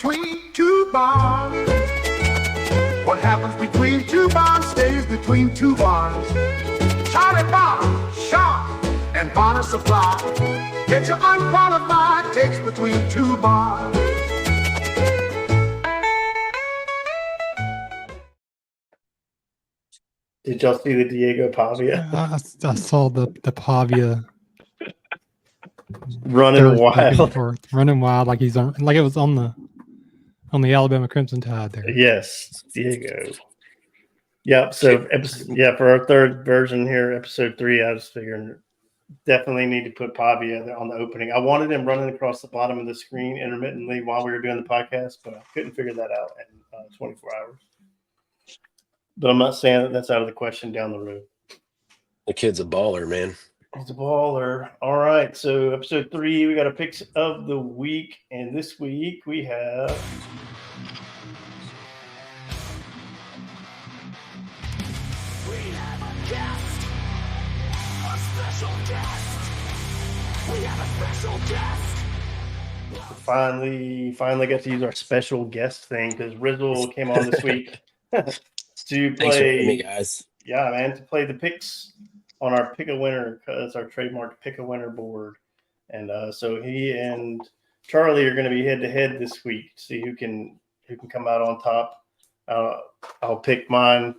between two bonds. What happens between two bonds stays between two bonds. Charlie Bonner, Shaw, and Bonner Supply. Get your unqualified takes between two bonds. Did y'all see the Diego Pavia I saw the Pavia running wild? running wild like he's on, like it was on the Alabama Crimson Tide there. Yes, Diego. Yep. So, for our third version here, episode 3, I was figuring definitely need to put Pavia on the opening. I wanted him running across the bottom of the screen intermittently while we were doing the podcast, but I couldn't figure that out in 24 hours. But I'm not saying that that's out of the question down the road. The kid's a baller, man. He's a baller. All right. So episode 3, we got a picks of the week. And this week we have a guest. A special guest. We have a special guest. finally got to use our special guest thing because Rizzle came on this week to Thanks for having me, play. guys. Yeah, man, to play the picks on our pick a winner, because our trademark pick a winner board. And so he and Charlie are going to be head to head this week. See who can come out on top. I'll pick mine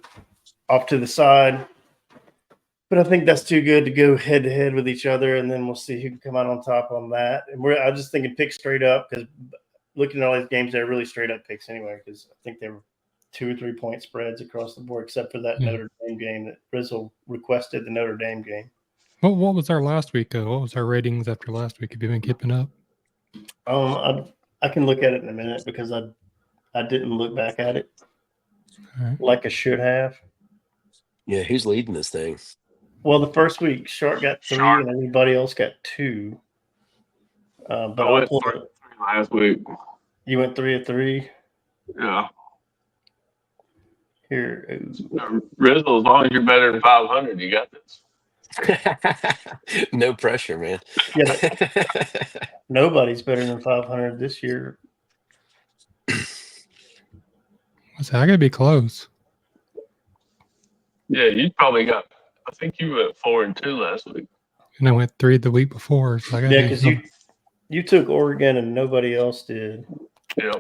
off to the side, but I think that's too good to go head to head with each other, and then we'll see who can come out on top on that. And I'm just thinking pick straight up, because looking at all these games, they're really straight up picks anyway, because I think they were 2 or 3 point spreads across the board, except for that Notre Dame game that Rizzle requested, the Notre Dame game. Well, what was our last week, though? What was our ratings after last week? Have you been keeping up? I can look at it in a minute because I didn't look back at it like I should have. Yeah, who's leading this thing? Well, the first week, Shark got 3 and everybody else got 2. But I went 3 last week. You went 3 of 3? Yeah. Here. Rizzle, as long as you're better than 500, you got this. No pressure, man. Yeah, nobody's better than 500 this year. I gotta be close. Yeah, you probably got. I think you went 4 and 2 last week. And I went 3 the week before. So I gotta because you took Oregon and nobody else did. Yeah.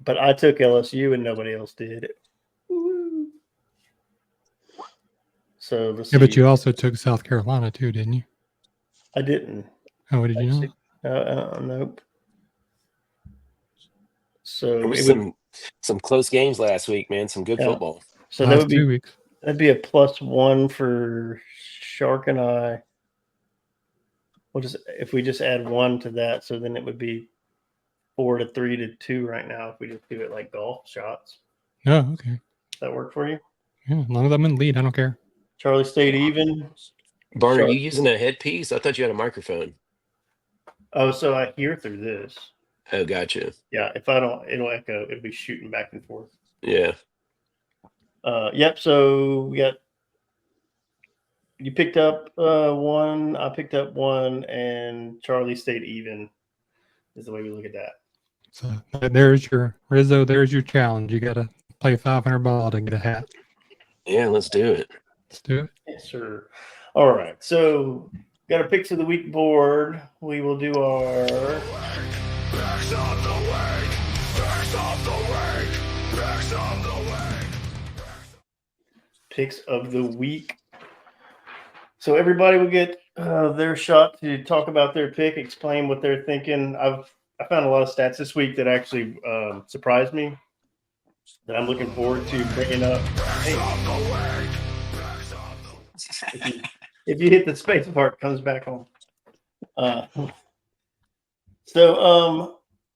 But I took LSU and nobody else did. So let's see. But you also took South Carolina too, didn't you? I didn't. Oh, what did you know? Nope. So there was some close games last week, man. Some good football. So that would be 2 weeks. That'd be a +1 for Shark and I. If we just add 1 to that, so then it would be 4 to 3 to 2 right now if we just do it like golf shots. Oh, okay. Does that work for you? Yeah, as long as I'm in the lead, I don't care. Charlie stayed even. Barney, are you using a headpiece? I thought you had a microphone. Oh, so I hear through this. Oh, gotcha. Yeah, if I don't, it'll echo. It'll be shooting back and forth. Yeah. Yep. So you picked up 1, I picked up 1, and Charlie stayed even. Is the way we look at that. So there's your Rizzo. There's your challenge. You got to play 500 ball to get a hat. Yeah, let's do it. Let's do it. Yes, sir. All right. So got a picks of the week board. We will do our picks of the week. Picks of the week. Picks of the week. Picks of the week. So everybody will get their shot to talk about their pick, explain what they're thinking. I found a lot of stats this week that actually surprised me, that I'm looking forward to bringing up. Hey, if you hit the space part, it comes back on.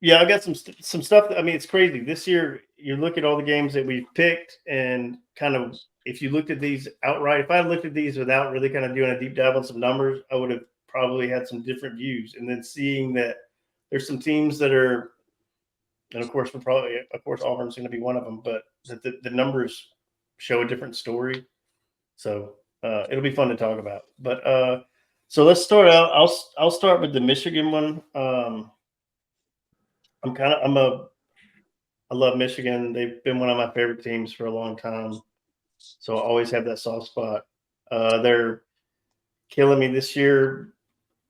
Yeah, I got some stuff. I mean, it's crazy. This year, you look at all the games that we've picked, and kind of, if you looked at these outright, if I looked at these without really kind of doing a deep dive on some numbers, I would have probably had some different views. And then seeing that there's some teams that are, and of course, Auburn's going to be one of them, but the numbers show a different story. So it'll be fun to talk about. But so let's start out. I'll start with the Michigan one. I love Michigan. They've been one of my favorite teams for a long time. So I always have that soft spot. They're killing me this year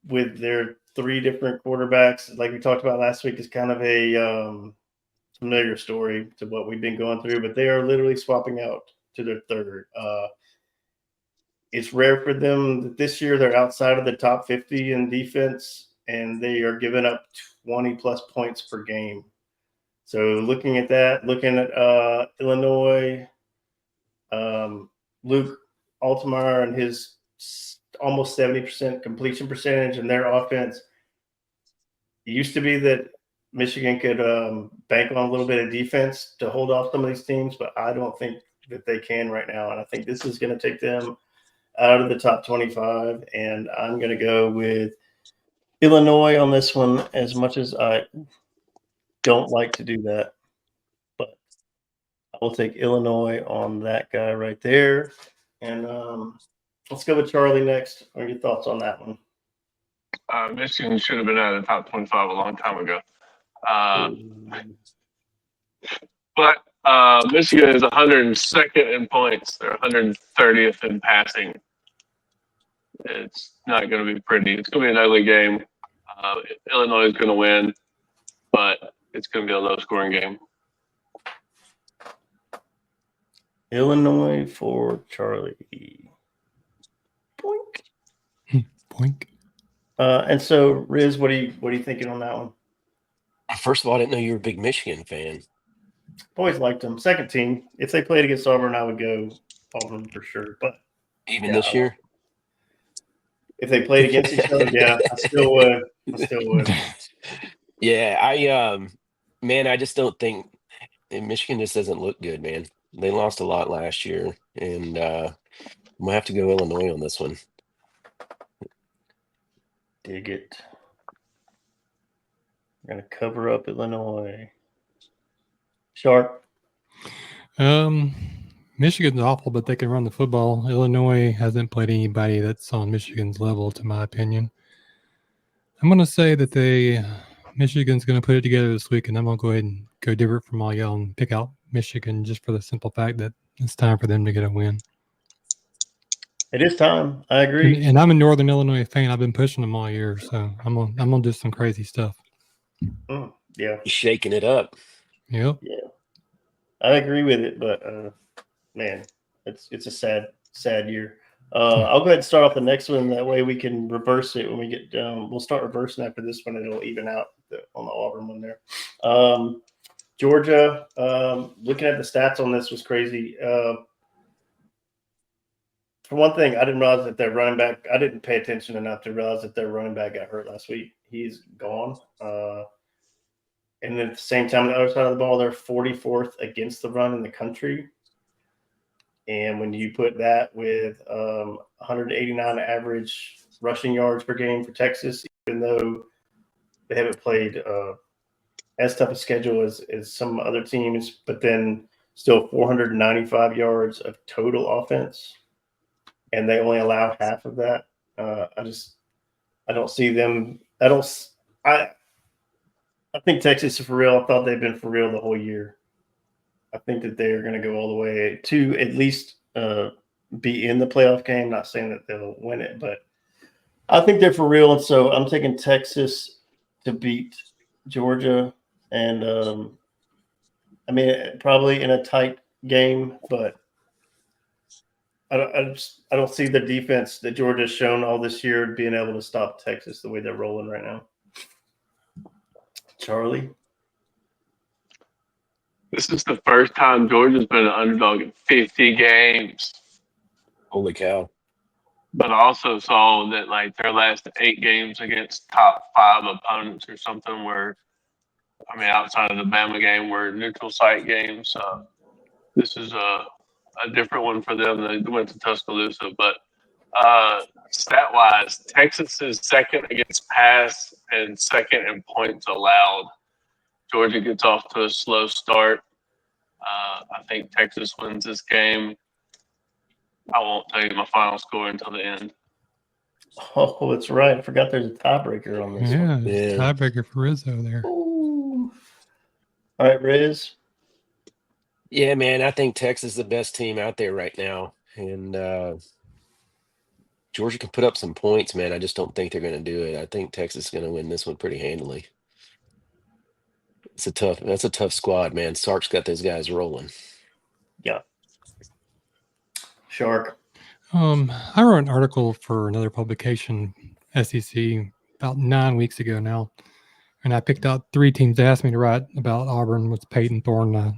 with their 3 different quarterbacks. Like we talked about last week, is kind of a familiar story to what we've been going through, but they are literally swapping out to their third. It's rare for them that this year they're outside of the top 50 in defense, and they are giving up 20-plus points per game. So looking at Illinois, Luke Altmaier and his almost 70% completion percentage in their offense. It used to be that Michigan could bank on a little bit of defense to hold off some of these teams, but I don't think that they can right now. And I think this is going to take them out of the top 25, and I'm going to go with Illinois on this one, as much as I don't like to do that. But I will take Illinois on that guy right there. And let's go with Charlie next. What are your thoughts on that one? Michigan should have been out of the top 25 a long time ago. But Michigan is 102nd in points. They're 130th in passing. It's not going to be pretty. It's going to be an ugly game. Illinois is going to win, but it's going to be a low-scoring game. Illinois for Charlie. Boink. Boink. And so, Riz, what are you thinking on that one? First of all, I didn't know you were a big Michigan fan. Always liked them. Second team. If they played against Auburn, I would go Auburn for sure. But Even this year? if they played against each other, yeah, I still would. Yeah, I just don't think Michigan just doesn't look good, man. They lost a lot last year, and I'm gonna have to go Illinois on this one. Dig it. We're gonna cover up Illinois. Sharp. Michigan's awful, but they can run the football. Illinois hasn't played anybody that's on Michigan's level, to my opinion. I'm going to say that Michigan's going to put it together this week, and I'm going to go ahead and go different from all y'all and pick out Michigan just for the simple fact that it's time for them to get a win. It is time. I agree. And I'm a Northern Illinois fan. I've been pushing them all year, so I'm gonna do some crazy stuff. Yeah. You're shaking it up. Yep. Yeah. I agree with it, but man, it's a sad year. I'll go ahead and start off the next one. That way we can reverse it when we get done. We'll start reversing after this one, and it'll even out on the Auburn one there. Georgia, looking at the stats on this was crazy. For one thing, I didn't realize that their running back – I didn't pay attention enough to realize that their running back got hurt last week. He's gone. And then at the same time, on the other side of the ball, they're 44th against the run in the country. And when you put that with 189 average rushing yards per game for Texas, even though they haven't played as tough a schedule as some other teams, but then still 495 yards of total offense, and they only allow half of that. I don't see them. I think Texas is for real. I thought they've been for real the whole year. I think that they're going to go all the way to at least be in the playoff game. Not saying that they'll win it, but I think they're for real. And so I'm taking Texas to beat Georgia. And I mean, probably in a tight game, but I don't see the defense that Georgia's shown all this year being able to stop Texas the way they're rolling right now. Charlie? This is the first time Georgia's been an underdog in 50 games. Holy cow. But I also saw that like their last 8 games against top 5 opponents or something were, I mean, outside of the Bama game, were neutral site games. This is a different one for them. They went to Tuscaloosa. But stat-wise, Texas is second against pass and second in points allowed. Georgia gets off to a slow start. I think Texas wins this game. I won't tell you my final score until the end. Oh, that's right. I forgot there's a tiebreaker on this one. Yeah, tiebreaker for Rizzo there. Ooh. All right, Riz. Yeah, man, I think Texas is the best team out there right now, and Georgia can put up some points, man. I just don't think they're going to do it. I think Texas is going to win this one pretty handily. That's a tough squad, man. Sark's got those guys rolling. Yeah. Shark. I wrote an article for another publication, SEC, about 9 weeks ago now, and I picked out 3 teams. They asked me to write about Auburn with Peyton Thorne. I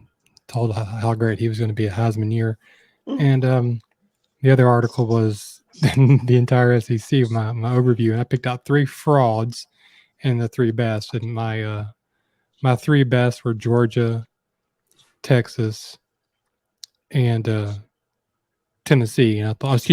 told how great he was going to be a Heisman year, and the other article was the entire SEC, my overview, and I picked out 3 frauds and the 3 best. And my 3 best were Georgia, Texas, and Tennessee. And I thought,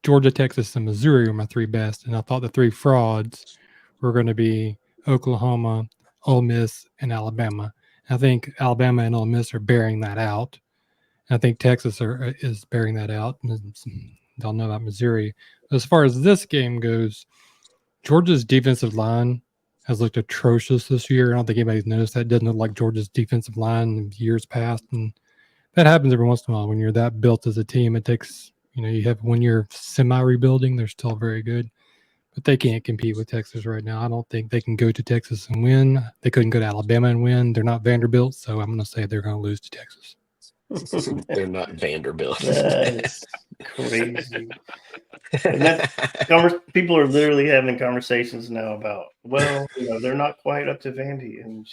Georgia, Texas, and Missouri were my 3 best. And I thought the 3 frauds were going to be Oklahoma, Ole Miss, and Alabama. I think Alabama and Ole Miss are bearing that out. I think Texas is bearing that out. Don't know about Missouri. As far as this game goes, Georgia's defensive line has looked atrocious this year. I don't think anybody's noticed that. It doesn't look like Georgia's defensive line in years past. And that happens every once in a while when you're that built as a team. It takes, you have when you're semi-rebuilding, they're still very good. But they can't compete with Texas right now. I don't think they can go to Texas and win. They couldn't go to Alabama and win. They're not Vanderbilt, so I'm going to say they're going to lose to Texas. They're not Vanderbilt. That's crazy. And people are literally having conversations now about, they're not quite up to Vandy. And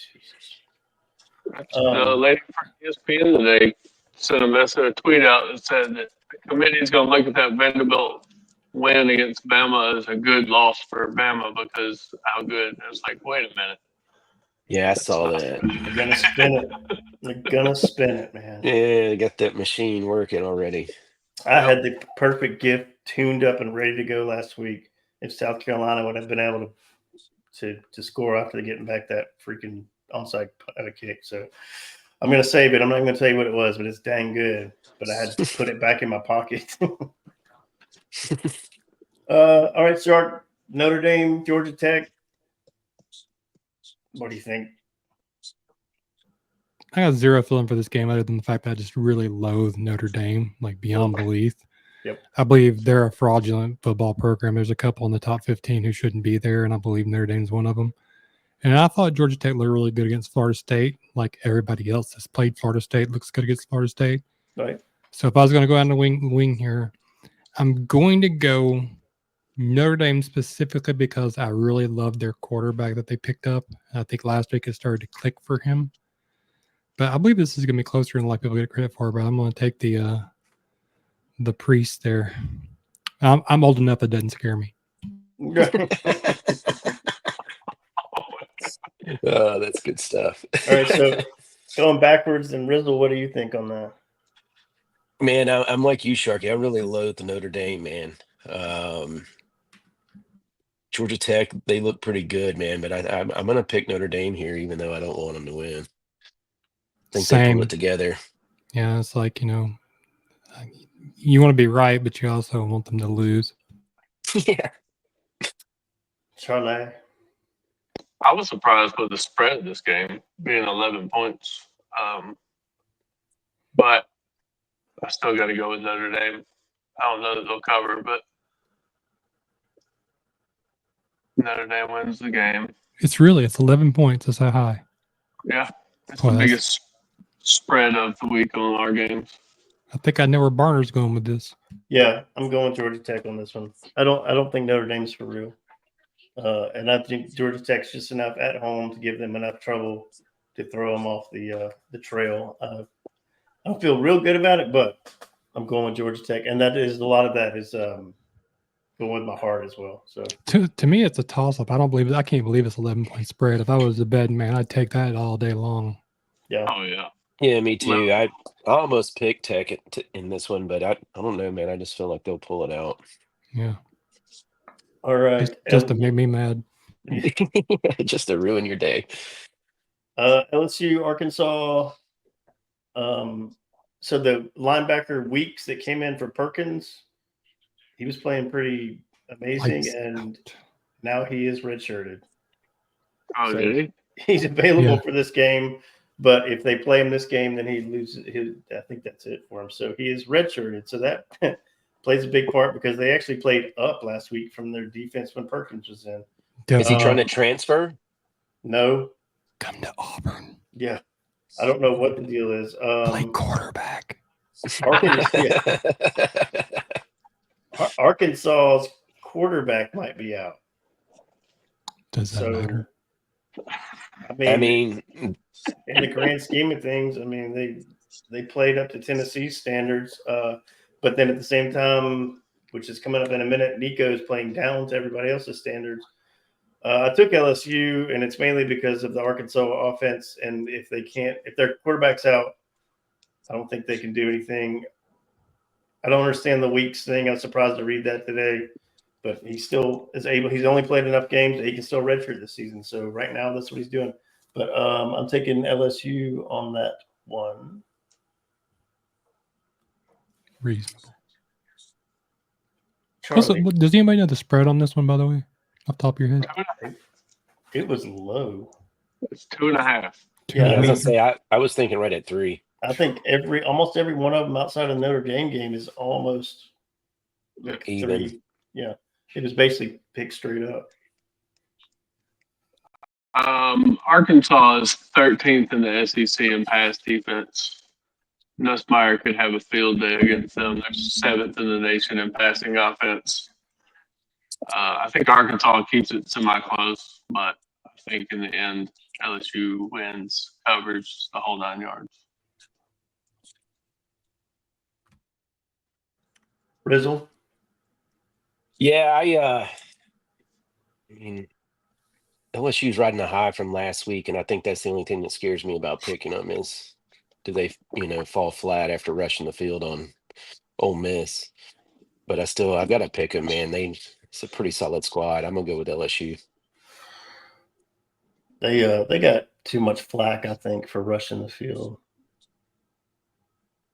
The lady from ESPN today sent a tweet out that said that the committee is going to look at that Vanderbilt win against Bama as a good loss for Bama because how good. And it's like, wait a minute. Yeah, I saw that. they're gonna spin it. They're gonna spin it, man. Yeah, they got that machine working already. I had the perfect gift tuned up and ready to go last week. If South Carolina would have been able to score after getting back that freaking onside kick. So I'm going to save it. I'm not going to tell you what it was, but it's dang good. But I had to put it back in my pocket. All right, Shark. Notre Dame, Georgia Tech. What do you think? I got 0 feeling for this game other than the fact that I just really loathe Notre Dame, like beyond belief. Yep. I believe they're a fraudulent football program. There's a couple in the top 15 who shouldn't be there, and I believe Notre Dame's one of them. And I thought Georgia Tech looked really good against Florida State, like everybody else that's played Florida State looks good against Florida State. Right. So if I was going to go out on the wing here, I'm going to go Notre Dame specifically because I really love their quarterback that they picked up. I think last week it started to click for him. But I believe this is going to be closer than a lot of people get credit for. But I'm going to take the priest there. I'm old enough; it doesn't scare me. Oh, that's good stuff. All right, so going backwards, and Rizzle, what do you think on that? Man, I'm like you, Sharky. I really loathe the Notre Dame, man. Georgia Tech, they look pretty good, man. But I'm going to pick Notre Dame here, even though I don't want them to win. I think they pull it together. Yeah, it's like, you want to be right, but you also want them to lose. Yeah. Charlie. I was surprised with the spread of this game being 11 points. But I still got to go with Notre Dame. I don't know that they'll cover, but Notre Dame wins the game. It's 11 points. That's how high. Yeah. It's the biggest spread of the week on our games. I think I know where Barner's going with this. Yeah, I'm going Georgia Tech on this one. I don't think Notre Dame's for real. And I think Georgia Tech's just enough at home to give them enough trouble to throw them off the trail. I don't feel real good about it, but I'm going with Georgia Tech, and that is a lot of that is going with my heart as well. So to me, it's a toss-up. I can't believe it's 11-point spread. If I was a betting man, I'd take that all day long. Yeah. Oh yeah. Yeah, me too. I almost picked Tech in this one, but I don't know, man. I just feel like they'll pull it out. Yeah. All right. Just to make me mad. Just to ruin your day. LSU, Arkansas. So the linebacker Weeks that came in for Perkins, he was playing pretty amazing, and now he is redshirted. Oh, So did he? he's available for this game. But if they play him this game, then he loses. I think that's it for him. So he is redshirted. So that plays a big part because they actually played up last week from their defense when Perkins was in. Is he trying to transfer? No. Come to Auburn. Yeah. I don't know what the deal is. Play quarterback. Arkansas's quarterback might be out. Does that matter? I mean, in the grand scheme of things, I mean, they played up to Tennessee standards, but then at the same time, which is coming up in a minute, Nico is playing down to everybody else's standards. I took LSU, and it's mainly because of the Arkansas offense, and if their quarterback's out, I don't think they can do anything. I don't understand the weeks thing. I was surprised to read that today, but he still is able. He's only played enough games that he can still redshirt this season. So right now, that's what he's doing. But I'm taking LSU on that one. Reasonable. Charlie. Also, does anybody know the spread on this one, by the way, off the top of your head? It was low. It's 2.5. Yeah, I was gonna say I was thinking right at 3. I think almost every one of them outside of Notre Dame game is almost like Even. 3. Yeah, it was basically picked straight up. Arkansas is 13th in the SEC in pass defense. Nussmeier could have a field day against them. They're 7th in the nation in passing offense. I think Arkansas keeps it semi-close, but I think in the end, LSU wins, covers the whole 9 yards. Rizzle? Yeah, I mean, LSU's riding a high from last week, and I think that's the only thing that scares me about picking them is do they, fall flat after rushing the field on Ole Miss? But I've got to pick them, man. It's a pretty solid squad. I'm gonna go with LSU. They got too much flack, I think, for rushing the field.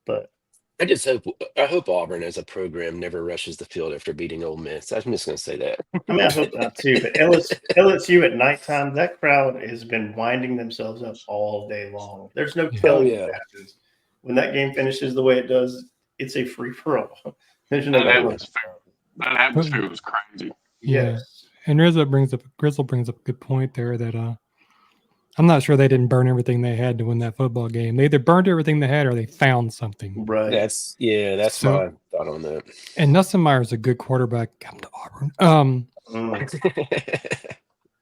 But I hope Auburn as a program never rushes the field after beating Ole Miss. I'm just gonna say that. I mean, I hope not too. But LSU at nighttime, that crowd has been winding themselves up all day long. There's no telling what happens. When that game finishes the way it does, it's a free for all. There's no That atmosphere was crazy. Yes. And Grizzle brings up a good point there that I'm not sure they didn't burn everything they had to win that football game. They either burned everything they had or they found something. Right. That's my thought on that. And Nussmeier's a good quarterback. Come to Auburn.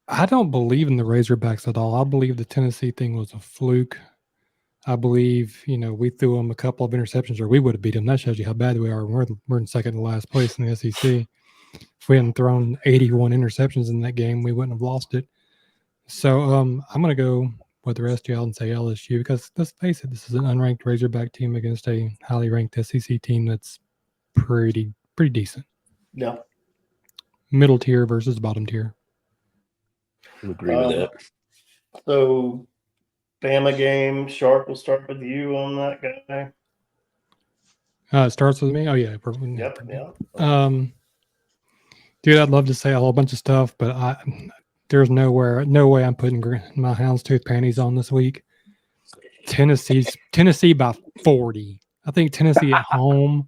I don't believe in the Razorbacks at all. I believe the Tennessee thing was a fluke. I believe, we threw them a couple of interceptions or we would have beat them. That shows you how bad we are. We're in second to last place in the SEC. If we hadn't thrown 81 interceptions in that game, we wouldn't have lost it. So I'm going to go with the rest of y'all and say LSU because let's face it, this is an unranked Razorback team against a highly ranked SEC team that's pretty decent. Yeah. Middle tier versus bottom tier. I agree with that. So, Bama game, Sharp, will start with you on that guy. It starts with me? Oh, yeah. Yep. Dude, I'd love to say a whole bunch of stuff, but there's no way I'm putting my houndstooth panties on this week. Tennessee by 40. I think Tennessee at home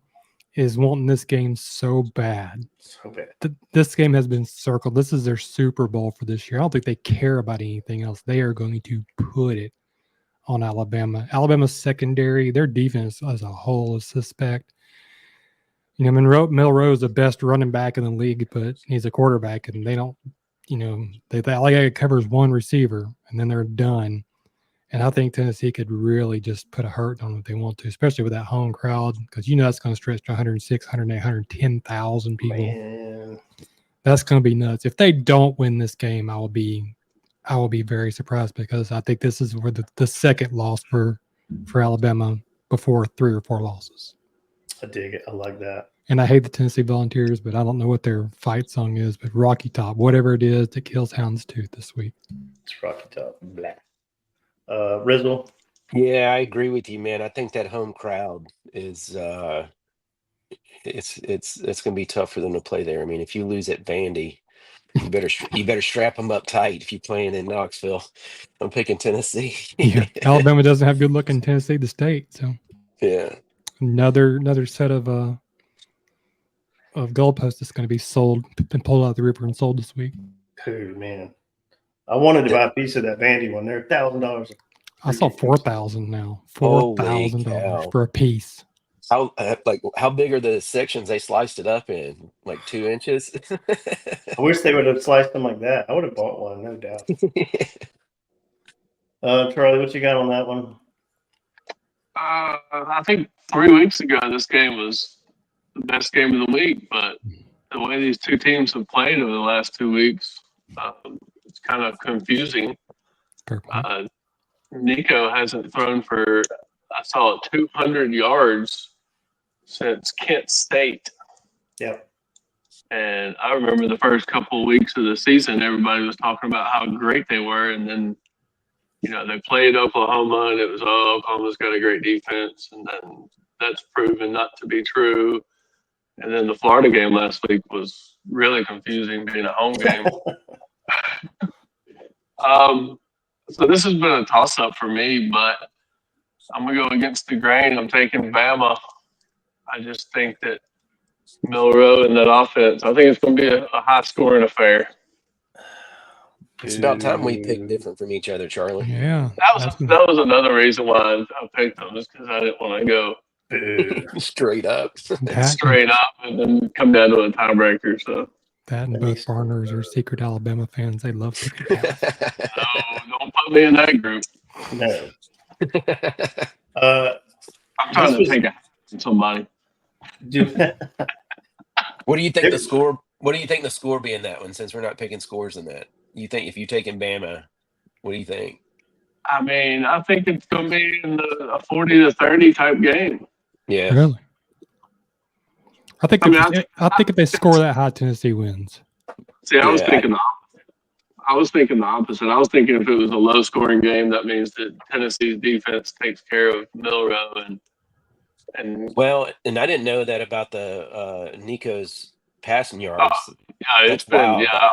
is wanting this game so bad. So bad. This game has been circled. This is their Super Bowl for this year. I don't think they care about anything else. They are going to put it on Alabama. Alabama's secondary, their defense as a whole is suspect. Milroe is the best running back in the league, but he's a quarterback, and they don't, they like covers one receiver, and then they're done. And I think Tennessee could really just put a hurt on them if they want to, especially with that home crowd, because that's going to stretch to 106, 108, 110,000 people. Man. That's going to be nuts. If they don't win this game, I will be very surprised because I think this is where the second loss for Alabama before 3 or 4 losses. I dig it. I like that. And I hate the Tennessee Volunteers, but I don't know what their fight song is, but Rocky Top, whatever it is that kills Houndstooth this week. It's Rocky Top. Blah. Rizzle. Yeah, I agree with you, man. I think that home crowd is it's going to be tough for them to play there. I mean, if you lose at Vandy, You better strap them up tight if you're playing in Knoxville. I'm picking Tennessee. Yeah, Alabama doesn't have good luck in Tennessee, the state. So Yeah. another set of goalposts that's going to be sold and pulled out of the river and sold this week. Oh man, I wanted to buy a piece of that Vandy one. They're $1,000. I saw 4,000 now. Holy $4,000 cow. for a piece. How big are the sections they sliced it up in? Like 2 inches? I wish they would have sliced them like that. I would have bought one, no doubt. Charlie, what you got on that one? I think 3 weeks ago this game was the best game of the week, but the way these two teams have played over the last 2 weeks, it's kind of confusing. Fair point. Nico hasn't thrown for, I saw it, 200 yards since Kent State. Yep. And I remember the first couple of weeks of the season, everybody was talking about how great they were. And then, they played Oklahoma and it was, Oklahoma's got a great defense. And then that's proven not to be true. And then the Florida game last week was really confusing, being a home game. So this has been a toss-up for me, but I'm going to go against the grain. I'm taking Bama. I just think that Milroe and that offense, I think it's going to be a high-scoring affair. It's about time we picked different from each other, Charlie. Yeah. That was another reason why I picked them, is because I didn't want to go Straight up. straight up and then come down to a tiebreaker. So that and both Barners are secret Alabama fans. They love picking Bama. no, don't put me in that group. No. I'm trying to think of somebody. What do you think the score? What do you think the score be in that one? Since we're not picking scores in that, you think if you taking Bama, what do you think? I mean, I think it's going to be in a 40-30 type game. Yeah, really. I think if they score that high, Tennessee wins. See, I was thinking the opposite. I was thinking if it was a low-scoring game, that means that Tennessee's defense takes care of Milroe and well, and I didn't know that about the Nico's passing yards. Yeah, it's been wild. I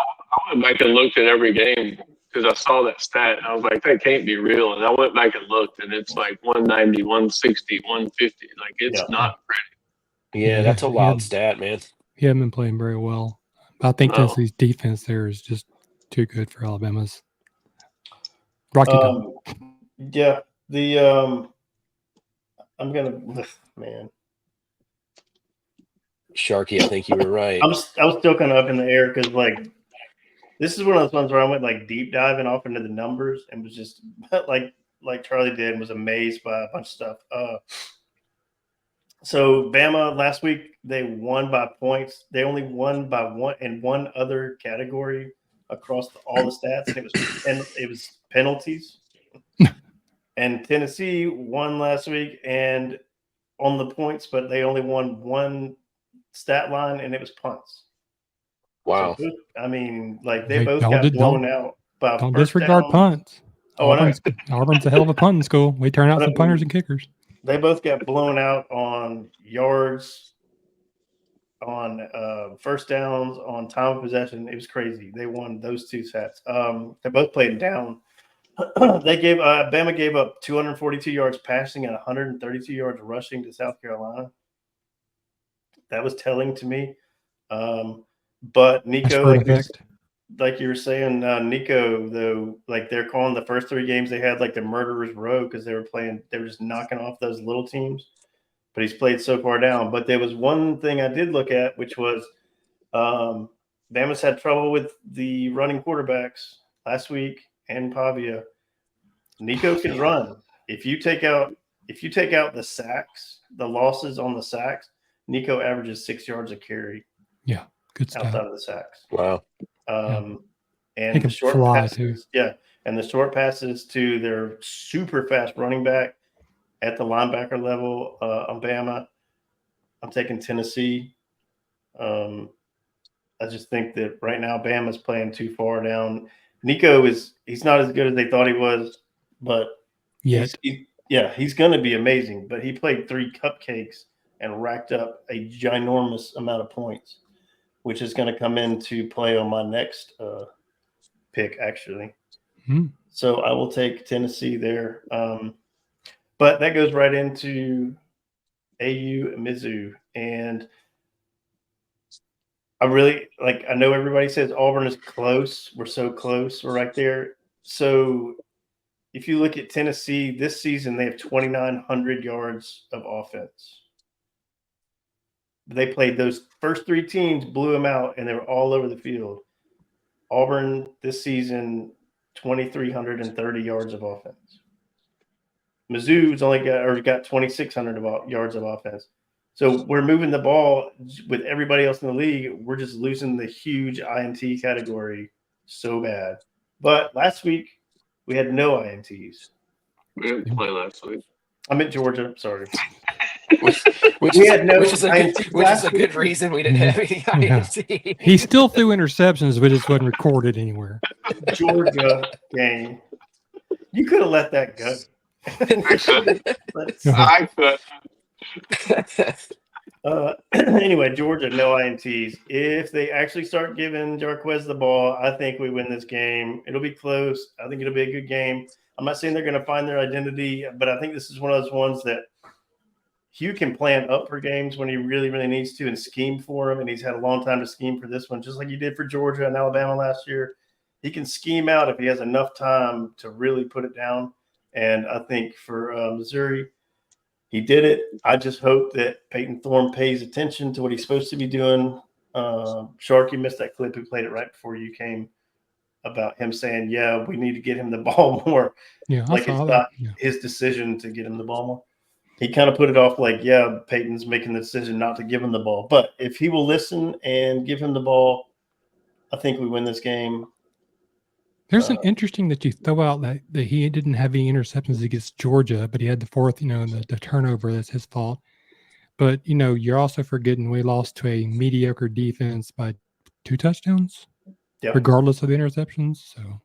went back and looked at every game because I saw that stat. And I was like, that can't be real. And I went back and looked, and it's like 190, 160, 150. Like, it's not pretty. Yeah, that's a wild stat, man. He hasn't been playing very well. I think Tennessee's defense there is just too good for Alabama's. Rocky. Yeah, I'm gonna, man. Sharky, I think you were right. I was still kind of up in the air because this is one of those ones where I went deep diving off into the numbers and was just like Charlie did, and was amazed by a bunch of stuff. So Bama last week, they won by points. They only won by one in one other category across all the stats, and it was penalties. And Tennessee won last week and on the points, but they only won one stat line, and it was punts. Wow. So, I mean, they both got blown out by don't disregard punts. Auburn's a hell of a punting school. We turn out some punters and kickers. They both got blown out on yards, on first downs, on time of possession. It was crazy. They won those two sets. They both played down. Bama gave up 242 yards passing and 132 yards rushing to South Carolina. That was telling to me. But Nico, like you were saying, Nico, though, they're calling the first three games they had the murderer's row because they were just knocking off those little teams. But he's played so far down. But there was one thing I did look at, which was Bama's had trouble with the running quarterbacks last week and Pavia. Nico can run. If you take out the sacks, the losses on the sacks, Nico averages 6 yards a carry. Yeah, good stuff. Outside of the sacks. Wow. And the short passes, and the short passes to their super fast running back at the linebacker level on Bama. I'm taking Tennessee. I just think that right now Bama's playing too far down. Nico he's not as good as they thought he was, but he's going to be amazing. But he played 3 cupcakes and racked up a ginormous amount of points. which is going to come into play on my next pick, actually. Hmm. So I will take Tennessee there. But that goes right into AU Mizzou. And I really I know everybody says Auburn is close. We're so close. We're right there. So if you look at Tennessee this season, they have 2,900 yards of offense. They played those first three teams, blew them out, and they were all over the field. Auburn this season, 2,330 yards of offense. Mizzou's only got 2,600 yards of offense. So we're moving the ball with everybody else in the league. We're just losing the huge INT category so bad. But last week we had no INTs. We didn't play last week. I'm at Georgia. Sorry. which We had no is a INTs good last week. reason we didn't have any Yeah. INT. He still threw interceptions, but it just wasn't recorded anywhere. Georgia game. You could have let that go. I could. Let's- I could. Anyway, Georgia, no INTs. If they actually start giving Jarquez the ball, I think we win this game. It'll be close. I think it'll be a good game. I'm not saying they're going to find their identity, but I think this is one of those ones that Hugh can plan up for games when he really, really needs to and scheme for them. And he's had a long time to scheme for this one, just like he did for Georgia and Alabama last year. He can scheme out if he has enough time to really put it down. And I think for Missouri, he did it. I just hope that Peyton Thorne pays attention to what he's supposed to be doing. Shark, you missed that clip. We played it right before you came about him saying, yeah, we need to get him the ball more. Yeah, Like it's not his decision to get him the ball more. He kind of put it off like, yeah, Peyton's making the decision not to give him the ball. But if he will listen and give him the ball, I think we win this game. There's an interesting that you throw out that he didn't have any interceptions against Georgia, but he had the fourth, the turnover. That's his fault. But, you're also forgetting we lost to a mediocre defense by 2 touchdowns, regardless of the interceptions. So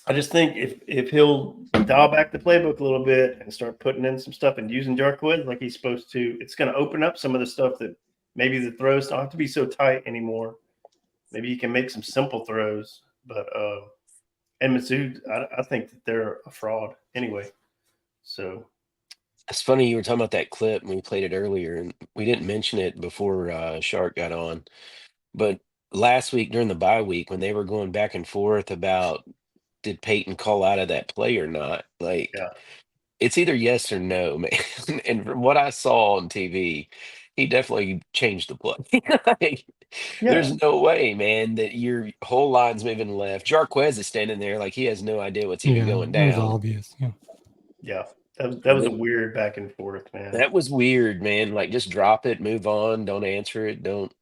I just think if he'll dial back the playbook a little bit and start putting in some stuff and using Jarquez like he's supposed to, it's going to open up some of the stuff that maybe the throws don't have to be so tight anymore. Maybe he can make some simple throws. But and Mizzou, I think that they're a fraud anyway. So it's funny you were talking about that clip and we played it earlier, and we didn't mention it before Shark got on. But last week during the bye week, when they were going back and forth about did Peyton call out of that play or not, it's either yes or no, man. And from what I saw on TV, he definitely changed the play. There's no way, man, that your whole line's moving left. Jarquez is standing there like he has no idea what's even going down. It was obvious. Yeah. That was a weird back and forth, man. That was weird, man. Like, just drop it, move on, don't answer it, don't,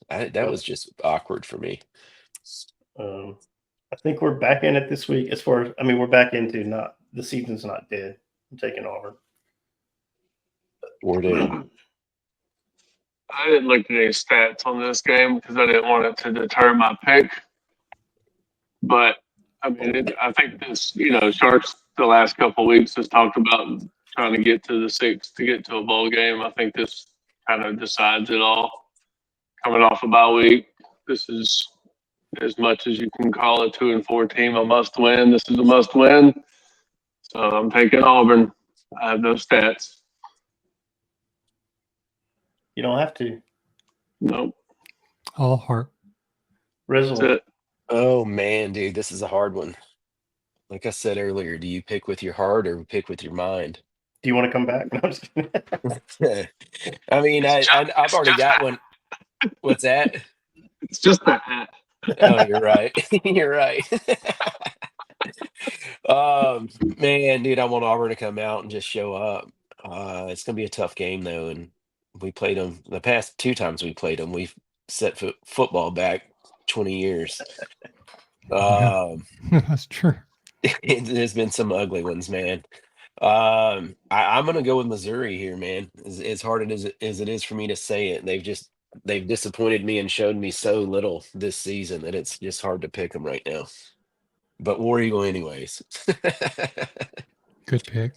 that was just awkward for me. I think we're back in it this week. We're back into the season's not dead. I'm taking Auburn. We're doing. I didn't look at any stats on this game because I didn't want it to deter my pick. But I think this, Sharks the last couple of weeks has talked about trying to get to the 6 to get to a bowl game. I think this kind of decides it all. Coming off a bye week, this is as much as you can call a 2-4 team a must win. This is a must win. So I'm taking Auburn. I have those stats. You don't have to. Nope. All heart. Rizzle. Oh, man, dude, this is a hard one. Like I said earlier, do you pick with your heart or pick with your mind? Do you want to come back? No, I'm just kidding. I mean, I've already got one. What's that? It's just a hat. Oh, you're right. You're right. Man, dude, I want Auburn to come out and just show up. It's going to be a tough game, though, and we played them the past 2 times we played them. We've set football back 20 years. That's true. There's been some ugly ones, man. I'm going to go with Missouri here, man. As hard as it is for me to say it, they've disappointed me and showed me so little this season that it's just hard to pick them right now. But War Eagle anyways. Good pick.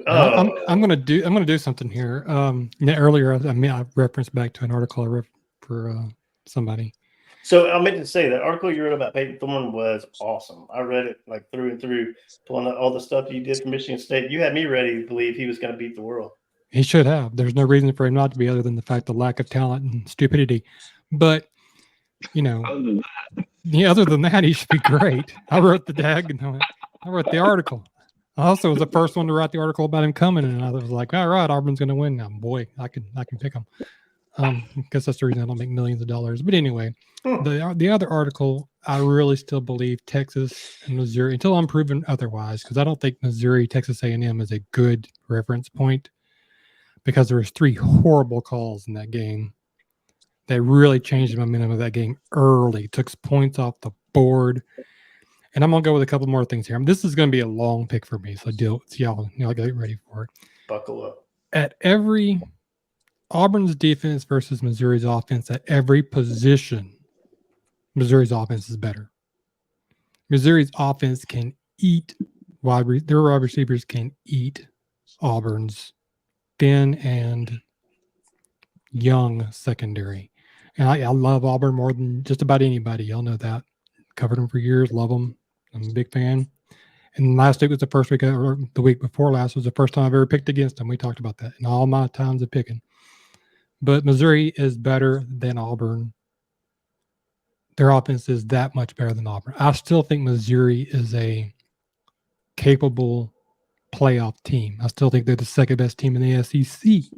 I'm gonna do something here. Earlier I referenced back to an article I for somebody. So I meant to say that article you read about Peyton Thorne was awesome. I read it like through and through, pulling out all the stuff you did for Michigan State. You had me ready to believe he was going to beat the world. He should have. There's no reason for him not to be other than the fact of lack of talent and stupidity. But, you know, other than that, he should be great. I wrote the article. I also was the first one to write the article about him coming, and I was like, all right, Auburn's going to win now. Boy, I can pick him. Because that's the reason I don't make millions of dollars. But anyway, the other article, I really still believe Texas and Missouri, until I'm proven otherwise, because I don't think Missouri, Texas A&M is a good reference point, because there was 3 horrible calls in that game that really changed the momentum of that game early, took points off the board. And I'm going to go with a couple more things here. This is going to be a long pick for me, so y'all get ready for it. Buckle up. At every Auburn's defense versus Missouri's offense, at every position, Missouri's offense is better. Missouri's offense can eat their wide receivers can eat Auburn's thin and young secondary. And I love Auburn more than just about anybody. Y'all know that. Covered them for years. Love them. I'm a big fan. And last week was the first week, or the week before last was the first time I've ever picked against them. We talked about that in all my times of picking. But Missouri is better than Auburn. Their offense is that much better than Auburn. I still think Missouri is a capable playoff team. I still think they're the second best team in the SEC. Believe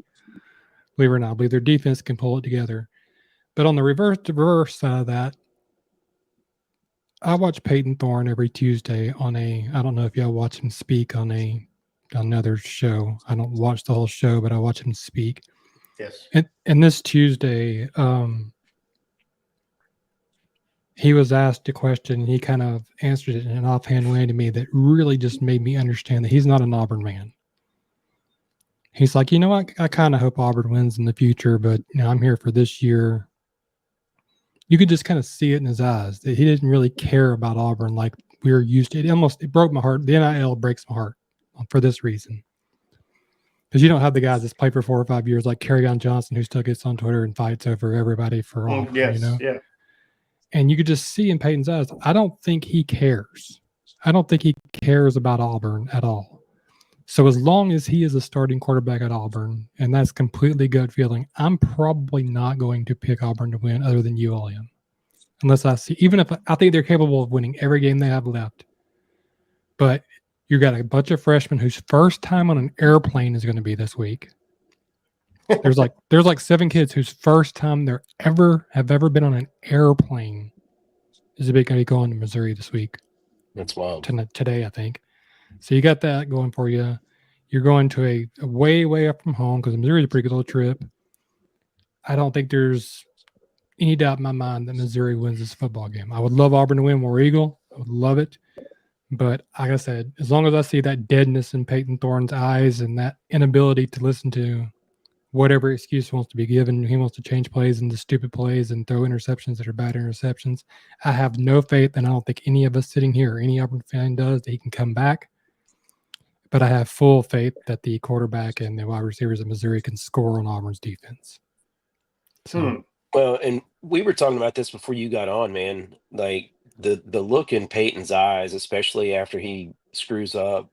it or not, I believe their defense can pull it together. But on the reverse side of that, I watch Peyton Thorne every Tuesday on I don't know if y'all watch him speak on another show. I don't watch the whole show, but I watch him speak. Yes. And this Tuesday, he was asked a question, and he kind of answered it in an offhand way to me that really just made me understand that he's not an Auburn man. He's like, I kind of hope Auburn wins in the future, but I'm here for this year. You could just kind of see it in his eyes that he didn't really care about Auburn like we were used to. It broke my heart. The NIL breaks my heart for this reason. Because you don't have the guys that's played for 4 or 5 years like Kerryon Johnson, who still gets on Twitter and fights over everybody for Auburn, Yeah. And you could just see in Peyton's eyes, I don't think he cares. I don't think he cares about Auburn at all. So as long as he is a starting quarterback at Auburn, and that's completely gut feeling, I'm probably not going to pick Auburn to win other than ULM. Unless I see, even if I think they're capable of winning every game they have left. But you got a bunch of freshmen whose first time on an airplane is going to be this week. There's like 7 kids whose first time have ever been on an airplane is going to be going to Missouri this week. That's wild. Today, I think. So you got that going for you. You're going to a way, way up from home because Missouri is a pretty good little trip. I don't think there's any doubt in my mind that Missouri wins this football game. I would love Auburn to win War Eagle. I would love it. But like I said, as long as I see that deadness in Peyton Thorne's eyes and that inability to listen to whatever excuse wants to be given, he wants to change plays into stupid plays and throw interceptions that are bad interceptions. I have no faith, and I don't think any of us sitting here or any Auburn fan does, that he can come back. But I have full faith that the quarterback and the wide receivers of Missouri can score on Auburn's defense. So, Well, and we were talking about this before you got on, man. Like the look in Peyton's eyes, especially after he screws up,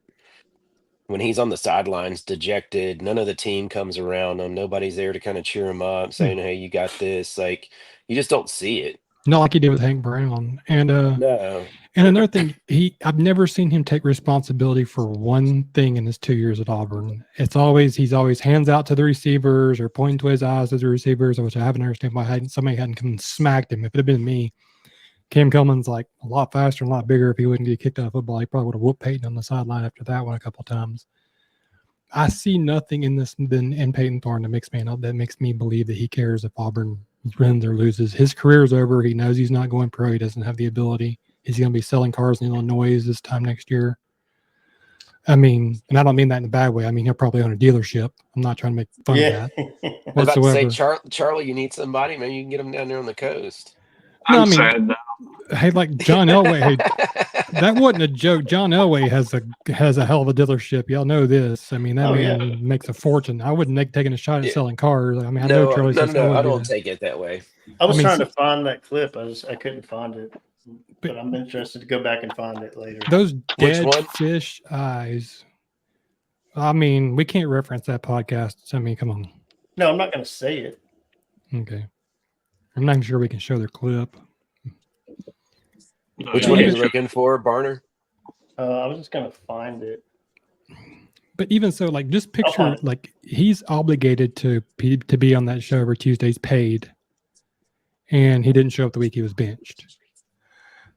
when he's on the sidelines, dejected, none of the team comes around him. Nobody's there to kind of cheer him up, saying, hey, you got this. Like, you just don't see it. not like he did with Hank Brown. And No. and another thing, I've never seen him take responsibility for one thing in his 2 years at Auburn. He's always hands out to the receivers or pointing to his eyes to the receivers, which I haven't understood why somebody hadn't come and smacked him. If it had been me, Cam Coleman's like a lot faster and a lot bigger. If he wouldn't get kicked out of football, he probably would have whooped Peyton on the sideline after that one a couple of times. I see nothing in this in Peyton Thorne that makes me believe that he cares if Auburn wins or loses. His career's over. He knows he's not going pro. He doesn't have the ability. He's going to be selling cars in Illinois this time next year. I mean, and I don't mean that in a bad way. I mean, he'll probably own a dealership. I'm not trying to make fun of that I was about whatsoever. to say, Charlie, you need somebody. Maybe you can get him down there on the coast. I'm sad now. Hey, like John Elway. Hey, that wasn't a joke. John Elway has a hell of a dealership. Y'all know this. I mean, that man makes a fortune. I wouldn't make taking a shot at selling cars. I mean, I know Charlie says I I wouldn't do don't that. take it that way. I was I mean, trying to find that clip. I couldn't find it, but I'm interested to go back and find it later. Those Which dead one? fish eyes. I mean, we can't reference that podcast. I mean, come on. No, I'm not going to say it. Okay. I'm not sure we can show their clip. Which one are you looking for, Barner? I was just going to find it. But even so, like, just picture, like, he's obligated to be on that show every Tuesday's paid, and he didn't show up the week he was benched.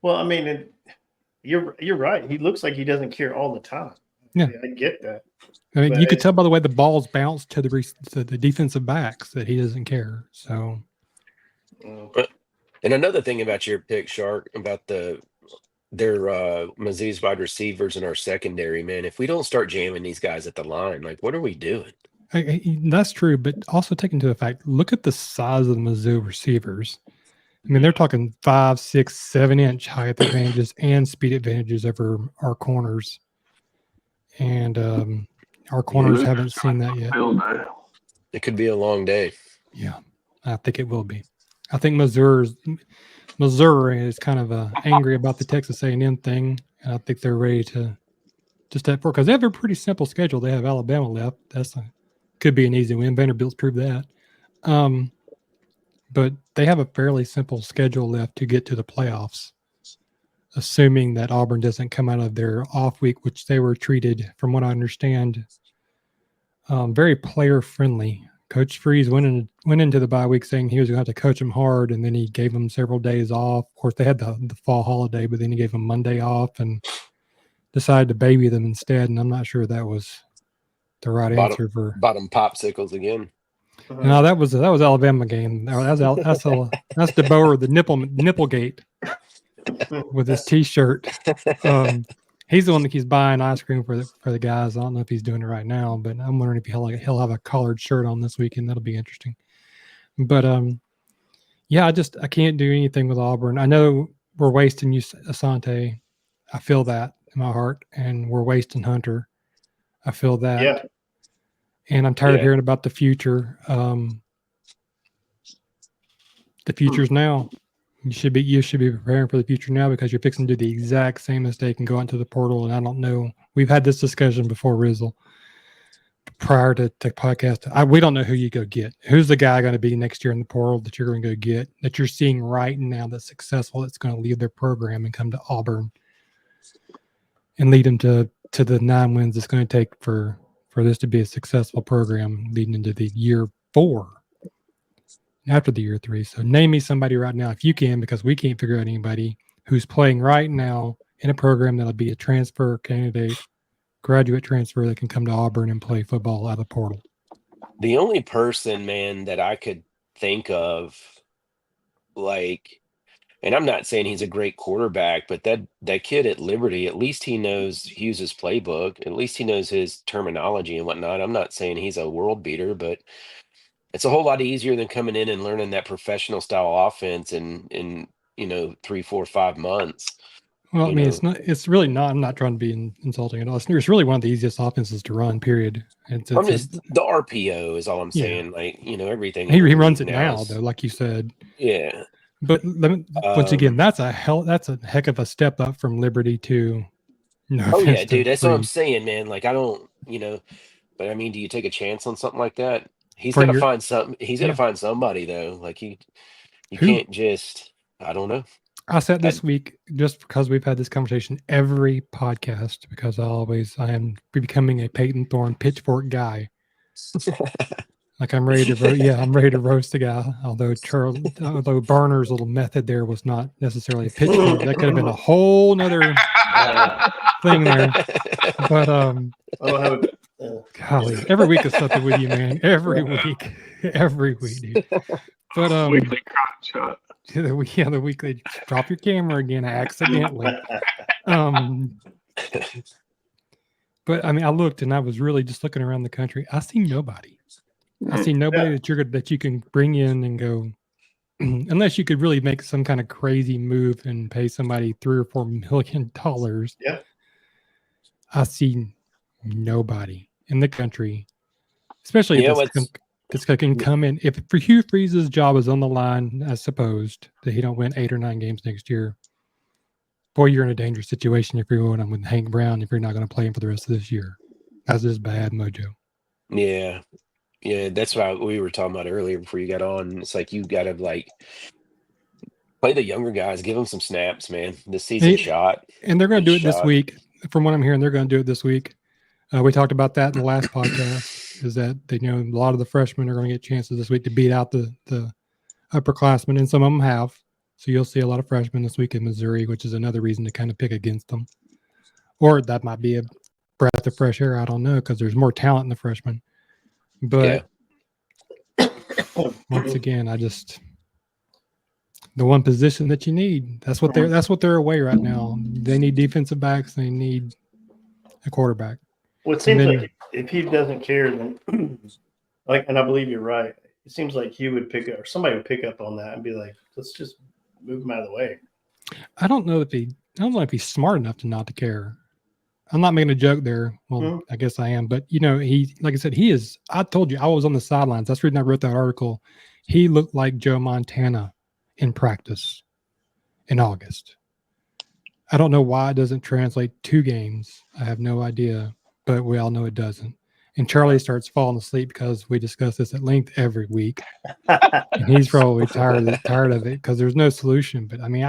Well, I mean, you're right. He looks like he doesn't care all the time. Yeah, I get that. I mean, you could tell by the way the balls bounce to the defensive backs that he doesn't care. So, and another thing about your pick, Shark, about their Mizzou's wide receivers in our secondary, man. If we don't start jamming these guys at the line, like, what are we doing? That's true, but also take into effect, look at the size of the Mizzou receivers. I mean, they're talking 5, 6, 7-inch height advantages and speed advantages over our corners. And our corners haven't seen that yet. It could be a long day. Yeah, I think it will be. I think Missouri is kind of angry about the Texas A&M thing, and I think they're ready to step forward because they have a pretty simple schedule. They have Alabama left. Could be an easy win. Vanderbilt's proved that. But they have a fairly simple schedule left to get to the playoffs, assuming that Auburn doesn't come out of their off week, which they were treated, from what I understand, very player friendly. Coach Freeze went into the bye week saying he was going to have to coach them hard, and then he gave them several days off. Of course, they had the fall holiday, but then he gave them Monday off and decided to baby them instead. And I'm not sure that was the right answer for bottom popsicles again. No, that was Alabama game. That's DeBoer, the Nipplegate with his T-shirt. He's the one that keeps buying ice cream for the guys. I don't know if he's doing it right now, but I'm wondering if he'll have a collared shirt on this weekend. That'll be interesting. But yeah, I can't do anything with Auburn. I know we're wasting Asante. I feel that in my heart, and we're wasting Hunter. I feel that. Yeah. And I'm tired of hearing about the future. The future's now. You should be preparing for the future now because you're fixing to do the exact same mistake and go into the portal. And I don't know. We've had this discussion before, Rizzle, prior to the podcast. We don't know who you go get. Who's the guy going to be next year in the portal that you're going to go get, that you're seeing right now that's successful, that's going to leave their program and come to Auburn and lead them to the 9 wins it's going to take for this to be a successful program leading into the year 4 after the year 3. So name me somebody right now if you can, because we can't figure out anybody who's playing right now in a program that'll be a transfer candidate, graduate transfer that can come to Auburn and play football out of the portal. The only person, man, that I could think of, like, and I'm not saying he's a great quarterback, but that kid at Liberty, at least he knows Hughes' playbook. At least he knows his terminology and whatnot. I'm not saying he's a world beater, but it's a whole lot easier than coming in and learning that professional style offense in 3, 4, 5 months. Well, I mean, it's really not. I'm not trying to be insulting at all. It's really one of the easiest offenses to run, period. The RPO is all I'm saying. Yeah. Like, everything. He runs it now, though, like you said. Yeah. But once again, that's a heck of a step up from Liberty to. Yeah, dude. That's what I'm saying, man. Like, I don't, but I mean, do you take a chance on something like that? He's got to find something. He's got to find somebody, though. Like, you can't just. I don't know. I said this week, just because we've had this conversation every podcast, because I am becoming a Peyton Thorne pitchfork guy. Like I'm ready to roast the guy. Although Barner's little method there was not necessarily a pitchfork, that could have been a whole nother thing there. But golly, every week is something with you, man. Every week, dude. But weekly crotch shot. The week they drop your camera again accidentally. But I mean, I looked and I was really just looking around the country. I see nobody. I see nobody that you can bring in and go, unless you could really make some kind of crazy move and pay somebody $3 or $4 million. Yeah. I see nobody in the country, especially Yeah, this guy can come in. If for Hugh Freeze's job is on the line, as supposed that he don't win 8 or 9 games next year, boy, you're in a dangerous situation if you're going on with Hank Brown if you're not going to play him for the rest of this year. That's just bad mojo. Yeah. Yeah, that's what we were talking about earlier before you got on. It's like you got to like play the younger guys, give them some snaps, man. This season shot. And they're going to do it this shot. week. From what I'm hearing, they're going to do it this week. We talked about that in the last podcast, is that they a lot of the freshmen are going to get chances this week to beat out the upperclassmen, and some of them have. So you'll see a lot of freshmen this week in Missouri, which is another reason to kind of pick against them. Or that might be a breath of fresh air. I don't know, because there's more talent in the freshmen. But once again, the one position that you need, that's what they're away right now. They need defensive backs. They need a quarterback. Well, it seems like if he doesn't care, then and I believe you're right. It seems like he would pick up, or somebody would pick up on that and be like, let's just move him out of the way. I don't know if he's smart enough to not to care. I'm not making a joke there. Well, I guess I am, but he, like I said, he is. I told you I was on the sidelines. That's the reason I wrote that article. He looked like Joe Montana in practice in August. I don't know why it doesn't translate 2 games. I have no idea, but we all know it doesn't. And Charlie starts falling asleep because we discuss this at length every week. And he's probably tired of it because there's no solution. But I mean,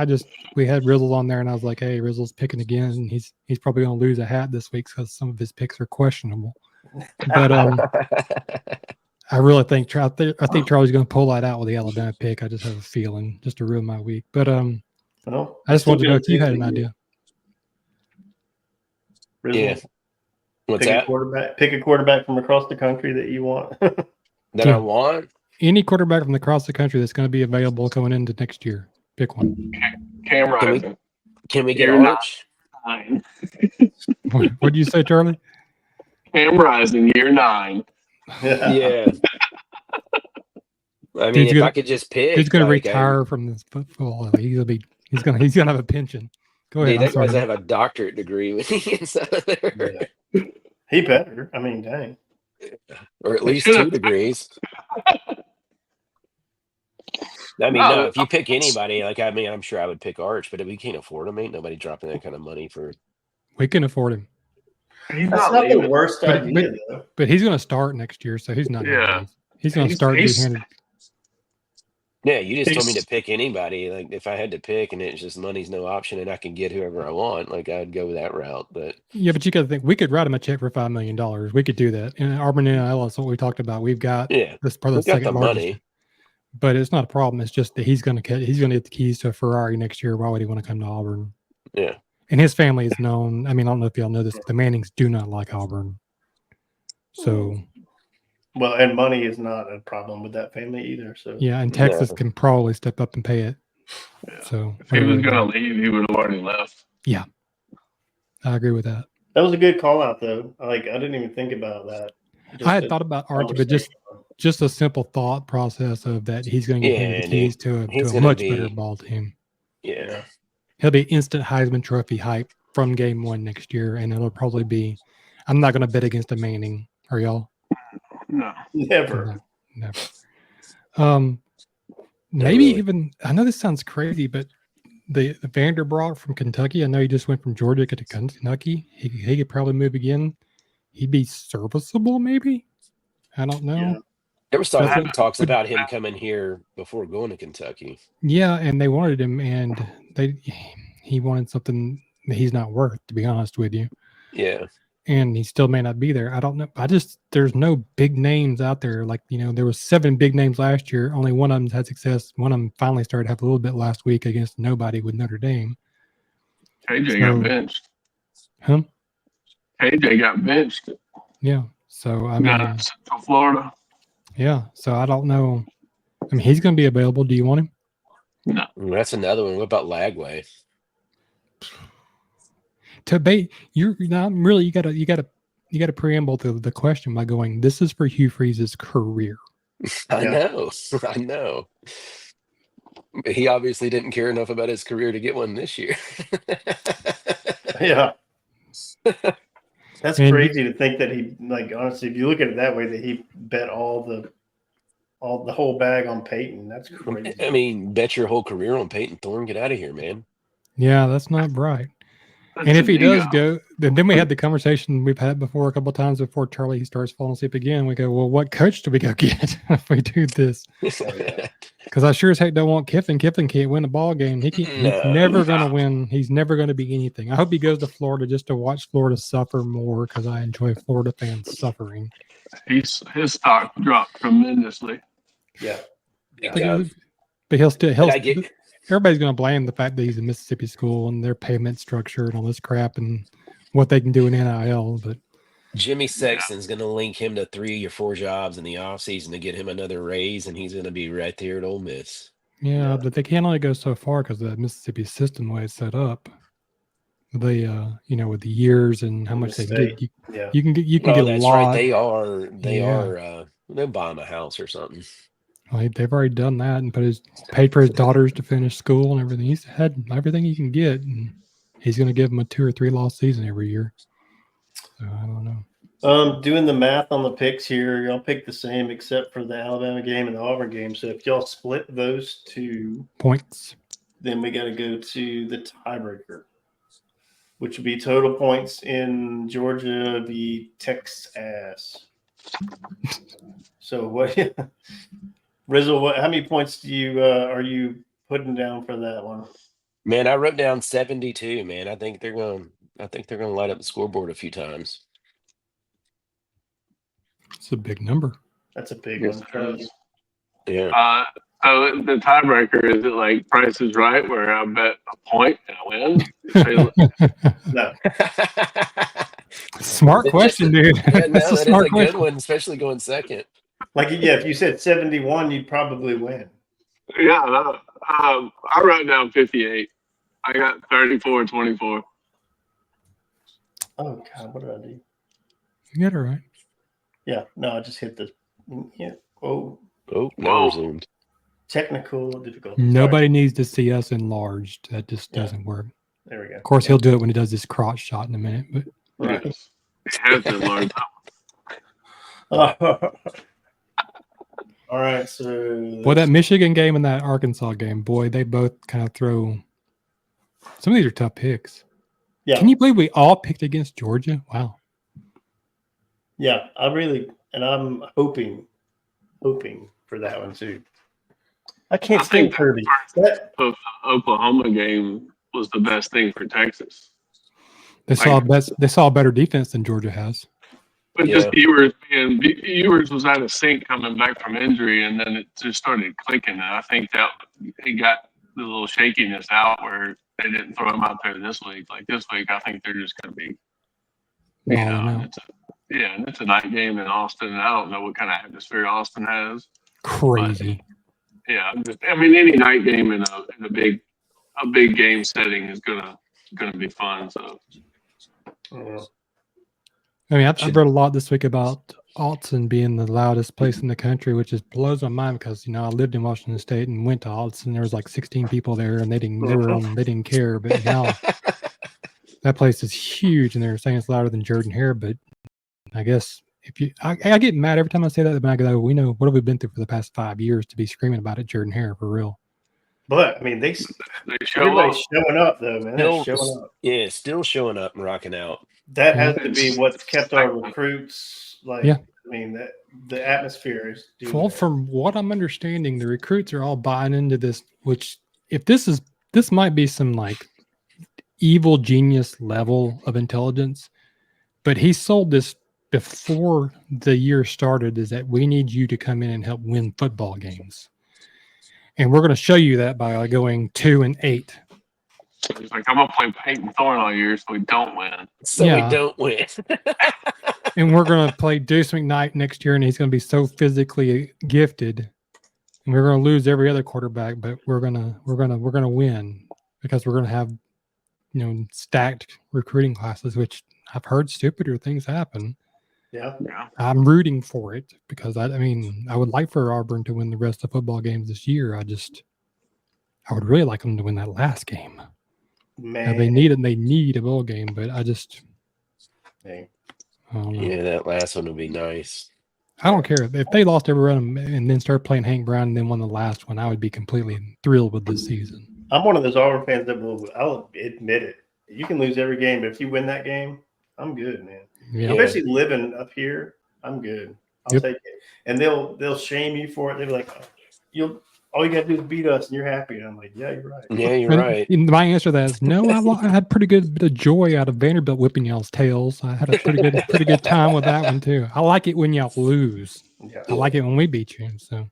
we had Rizzle on there, and I was like, "Hey, Rizzle's picking again, and he's probably going to lose a hat this week because some of his picks are questionable." But I really think Charlie's going to pull that out with the Alabama pick. I just have a feeling, just to ruin my week. But I just wanted to know if you had an idea. Rizzle. Yeah. What's that? Pick a quarterback from across the country that you want. I want? Any quarterback from across the country that's going to be available coming into next year. Pick one. Cam Rising. Can we get You're Arch? 9. What did you say, Charlie? Cam Rising, year 9. Yeah. I mean, if I could just pick, he's going to retire from this football. He's going to have a pension. Go ahead. Dude, that guy's have a doctorate degree when he gets out of there. Yeah. He better. I mean, dang. Or at least 2 degrees. I mean, no, if you pick anybody, I'm sure I would pick Arch, but if we can't afford him, ain't nobody dropping that kind of money for. We can afford him. That's not the worst idea, though. But he's going to start next year, so he's not. Yeah. He's going to start. Yeah, you just told me to pick anybody. Like, if I had to pick and it's just money's no option and I can get whoever I want, like, I'd go that route. But yeah, but you got to think, we could write him a check for $5 million. We could do that. And Auburn NIL is what we talked about. We've got this part of the second largest. Money. But it's not a problem. It's just that he's going to get the keys to a Ferrari next year. Why would he want to come to Auburn? Yeah. And his family is known. I mean, I don't know if y'all know this, but the Mannings do not like Auburn. So. Well, and money is not a problem with that family either. So yeah, and Texas can probably step up and pay it. Yeah. So if he was going to leave, he would have already left. Yeah, I agree with that. That was a good call out, though. I didn't even think about that. I had thought about Arch, but just a simple thought process of that he's going to get the keys to a much better ball team. Yeah, he'll be instant Heisman Trophy hype from game 1 next year, and it'll probably be. I'm not going to bet against a Manning. Are y'all? No, never. Maybe even. I know this sounds crazy, but the Vanderbilt from Kentucky. I know he just went from Georgia to Kentucky. He could probably move again. He'd be serviceable, maybe. I don't know. Yeah. There was talks about him coming here before going to Kentucky. Yeah, and they wanted him, and he wanted something that he's not worth, to be honest with you. Yeah. And he still may not be there. I don't know. There's no big names out there. Like, there was 7 big names last year. Only one of them had success. One of them finally started to have a little bit last week against nobody with Notre Dame. KJ got benched. Huh? KJ got benched. Yeah. So, I mean. Central Florida. Yeah. So, I don't know. I mean, he's going to be available. Do you want him? No. That's another one. What about Lagway? You're not really. You gotta preamble to the question by going, "This is for Hugh Freeze's career." I know. He obviously didn't care enough about his career to get one this year. Yeah. That's And- crazy to think that he, like, honestly, if you look at it that way, that he bet the whole bag on Peyton. That's crazy. I mean, bet your whole career on Peyton Thorne. Get out of here, man. Yeah, that's not right. That's And if he an does ego. go, then we had the conversation we've had before a couple of times before Charlie starts falling asleep again. We go, well, what coach do we go get if we do this? Oh, yeah. Because I sure as heck don't want Kiffin. Kiffin can't win a ball game. He's No, never going to no. win. He's never going to be anything. I hope he goes to Florida just to watch Florida suffer more because I enjoy Florida fans suffering. His stock dropped tremendously. Yeah. Big But, time. he'll still. And I get Everybody's going to blame the fact that he's a Mississippi school and their payment structure and all this crap and what they can do in NIL. But Jimmy Sexton's going to link him to 3 or 4 jobs in the offseason to get him another raise, and he's going to be right there at Ole Miss. yeah, but they can't only go so far because of the Mississippi system the way it's set up. They, with the years and how And much the they get, Yeah. you can get Oh, a that's lot. right. They Yeah. are. They'll buy him a house or something. Like, they've already done that and paid for his daughters to finish school and everything. He's had everything he can get, and he's going to give them a 2 or 3 loss season every year. So I don't know. Doing the math on the picks here, y'all pick the same except for the Alabama game and the Auburn game. So if y'all split those two, Points. then we got to go to the tiebreaker, which would be total points in Georgia be Texas. So what, Rizzle? How many points do you are you putting down for that one? Man, I wrote down 72. Man, I think they're going to light up the scoreboard a few times. It's a big number. That's a big Yes, one. it Charlie. is. Yeah. So the tiebreaker, is it like Price is Right, where I bet a point and I win? No, Smart It's question, just dude. Yeah, no, That's a that is smart a good question. one, especially going second. like if you said 71, you'd probably win. Yeah, no, I wrote down 58. I got 34-24. Oh God, what did I do? You got it right. Yeah, no, I just hit the Oh, now Whoa. resumed. technical difficulty. Nobody needs to see us enlarged. That just Yeah. doesn't work. Sorry. There we go. Of course, he'll do it when he does this crotch shot in a minute. But Right. Yes. It has to learn. All right, so boy, that Michigan game and that Arkansas game, boy, they both kind of throw. Some of these are tough picks. yeah, Can you believe we all picked against Georgia? Wow. yeah, I'm hoping for that one too. I can't I stand think Kirby. the Oklahoma game was the best thing for Texas. They saw a better defense than Georgia has. But Yeah. just Ewers was out of sync coming back from injury, and then it just started clicking. And I think that he got the little shakiness out where they didn't throw him out there this week. Like this week, I think they're just going to be, Balling and out. it's a night game in Austin. And I don't know what kind of atmosphere Austin has. Crazy. Yeah, any night game in a big game setting is gonna be fun. So I mean, I've read a lot this week about Autzen being the loudest place in the country, which just blows my mind because I lived in Washington State and went to Autzen. There was like 16 people there, and they didn't care. But now that place is huge, and they're saying it's louder than Jordan Hare. But I guess I get mad every time I say that. But I go, we know what have we been through for the past 5 years to be screaming about it, Jordan Hare, for real. But I mean, they show up. everybody's showing up though, man. They're showing up. Yeah, still showing up and rocking out. That has to be what's kept our recruits like. Yeah. I mean, the atmosphere is. Well, from what I'm understanding, the recruits are all buying into this. Which, if this might be some like evil genius level of intelligence, but he sold this before the year started. Is that we need you to come in and help win football games, and we're going to show you that by going 2-8. He's like, I'm gonna play Peyton Thorne all year so we don't win. So Yeah. we don't win. And we're going to play Deuce McKnight next year, and he's going to be so physically gifted. And we're going to lose every other quarterback, but we're gonna win because we're going to have stacked recruiting classes, which I've heard stupider things happen. Yeah. I'm rooting for it because I would like for Auburn to win the rest of the football games this year. I would really like them to win that last game. Man, Now, they need a bowl game, but I just Hey. I don't know. Yeah, that last one would be nice. I don't care if they lost every run and then started playing Hank Brown and then won the last one. I would be completely thrilled with this season. I'm one of those Auburn fans that I'll admit it. You can lose every game, but if you win that game, I'm good, man. Yeah. Especially living up here, I'm good. I'll take it. And they'll shame you for it. They'll be like, all you got to do is beat us, and you're happy. And I'm like, yeah, you're right. Yeah, you're And right. my answer to that is no. I had pretty good bit of joy out of Vanderbilt whipping y'all's tails. I had a pretty good time with that one too. I like it when y'all lose. Yeah. I like it when we beat you. So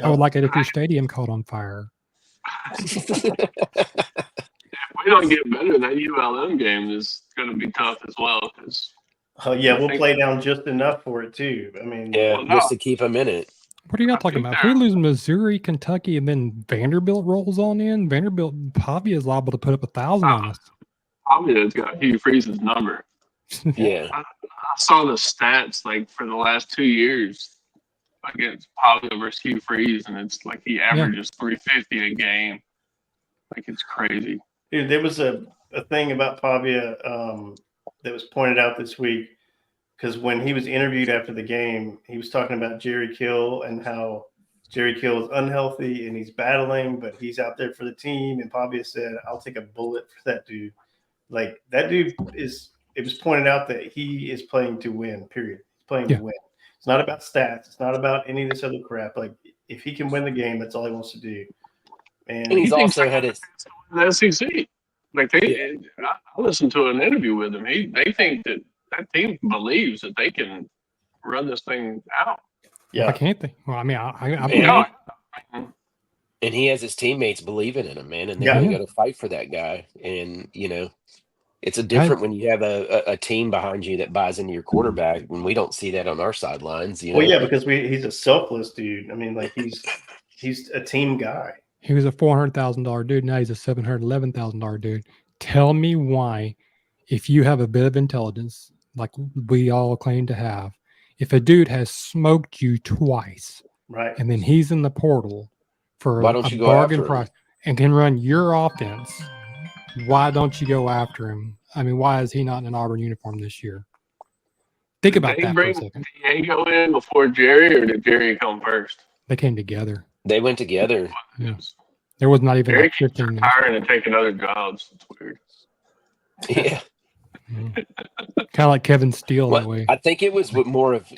I would like it if your stadium caught on fire. If we don't get better, that ULM game is going to be tough as well. Because we'll play down just enough for it too. I mean, Yeah, just to keep them in it. What are y'all talking about? If we lose Missouri, Kentucky, and then Vanderbilt rolls on in, Pavia is liable to put up 1,000 on us. Pavia's got Hugh Freeze's number. Yeah. I saw the stats like for the last 2 years against Pavia versus Hugh Freeze, and it's like he averages 350 a game. Like it's crazy. Dude, there was a thing about Pavia that was pointed out this week, because when he was interviewed after the game, he was talking about Jerry Kill and how Jerry Kill is unhealthy and he's battling, but he's out there for the team. And Pavia said, I'll take a bullet for that dude. Like, that dude it was pointed out that he is playing to win, period. He's playing to win. It's not about stats. It's not about any of this other crap. Like, if he can win the game, that's all he wants to do. And he's also had it. The SEC. Like I listened to an interview with him. They think that team believes that they can run this thing out. Yeah. Why can't they? Well, I mean, I and he has his teammates believing in him, man, and they got to fight for that guy. And it's a different when you have a team behind you that buys into your quarterback. When we don't see that on our sidelines, Well, yeah, because he's a selfless dude. I mean, like he's a team guy. He was a $400,000 dude. Now he's a $711,000 dude. Tell me why, if you have a bit of intelligence, like we all claim to have, if a dude has smoked you twice, right, and then he's in the portal for why don't a you go bargain after price and can run your offense, why don't you go after him? I mean, why is he not in an Auburn uniform this year? Think about that for a second. Did Diego in before Jerry, or did Jerry come first? They came together. They went together. Yeah. There was not even Jerry like 15 minutes. retiring and taking other jobs. It's weird. Yeah. Kind of like Kevin Steele that way. I think it was more of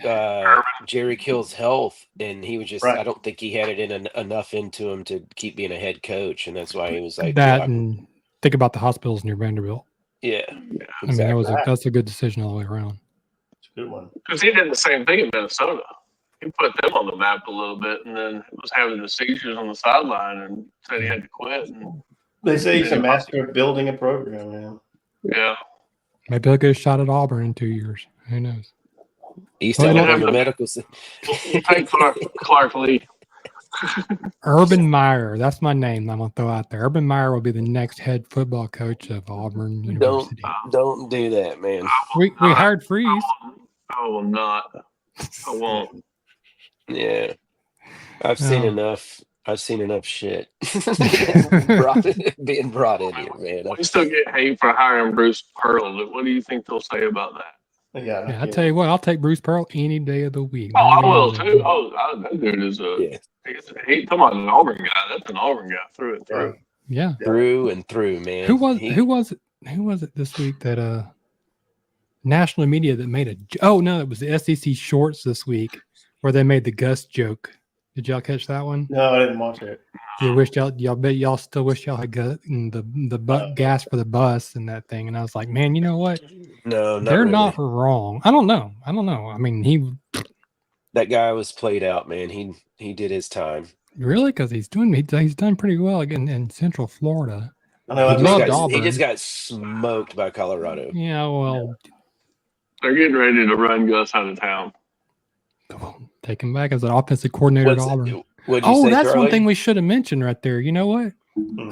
Jerry Kill's health, and he was just, I don't think he had it enough into him to keep being a head coach, and that's why he was like that. And think about the hospitals near Vanderbilt. Yeah. I mean, that's a good decision all the way around. It's a good one. Because he did the same thing in Minnesota. He put them on the map a little bit, and then was having the seizures on the sideline and said he had to quit. And they say he's a master of building a program, man. Yeah. Maybe he'll get a shot at Auburn in 2 years. Who knows? He's still on the medical. We'll take Clark Lee. Urban Meyer. That's my name I'm going to throw out there. Urban Meyer will be the next head football coach of Auburn University. Don't do that, man. We hired Freeze. I will not. I won't. Yeah, I've seen enough. I've seen enough shit being brought in here, man. We still get hate for hiring Bruce Pearl. What do you think they'll say about that? Yeah, I tell you what, I'll take Bruce Pearl any day of the week. Oh, I will too. Oh, that dude is He's talking about an Auburn guy. That's an Auburn guy through and through. Yeah, through and through, man. Who was it this week that national media that made it was the SEC shorts this week where they made the Gus joke. Did y'all catch that one? No, I didn't watch it. You wish y'all still wish y'all had the gas for the bus and that thing. And I was like, man, you know what? No, they're not wrong. I don't know. I mean, that guy was played out, man. He did his time. Really? Because he's done pretty well again in Central Florida. I know. He just got smoked by Colorado. Yeah, well, they're getting ready to run Gus out of town. Take him back as an offensive coordinator at Auburn. That's Charlie? one thing we should have mentioned right there. You know what?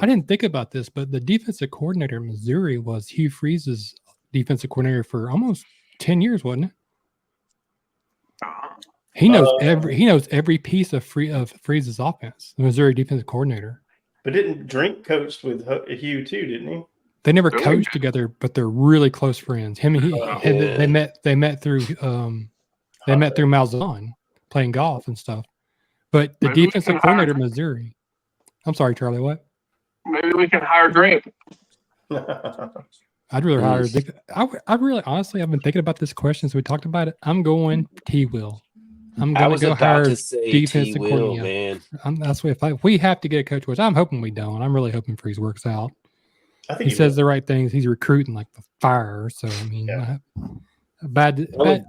I didn't think about this, but the defensive coordinator in Missouri was Hugh Freeze's defensive coordinator for almost 10 years, wasn't it? He knows every piece of Freeze's offense. The Missouri defensive coordinator. But didn't Drink coached with Hugh too, didn't he? They never Really? coached together, but they're really close friends. Him and he, Yeah. they met through Malzahn playing golf and stuff. But the Maybe we defensive can coordinator, Missouri. I'm sorry, Charlie. What? Maybe we can hire Drake. I'd rather hire. I really, honestly, I've been thinking about this question since we talked about it. I'm going T. Will. I'm I going was to go about hire to say defensive T. Will, coordinator. man. That's what if we have to get a coach, which I'm hoping we don't. I'm really hoping Freeze works out. I think He says the right things. He's recruiting like the fire. So I mean, Yeah.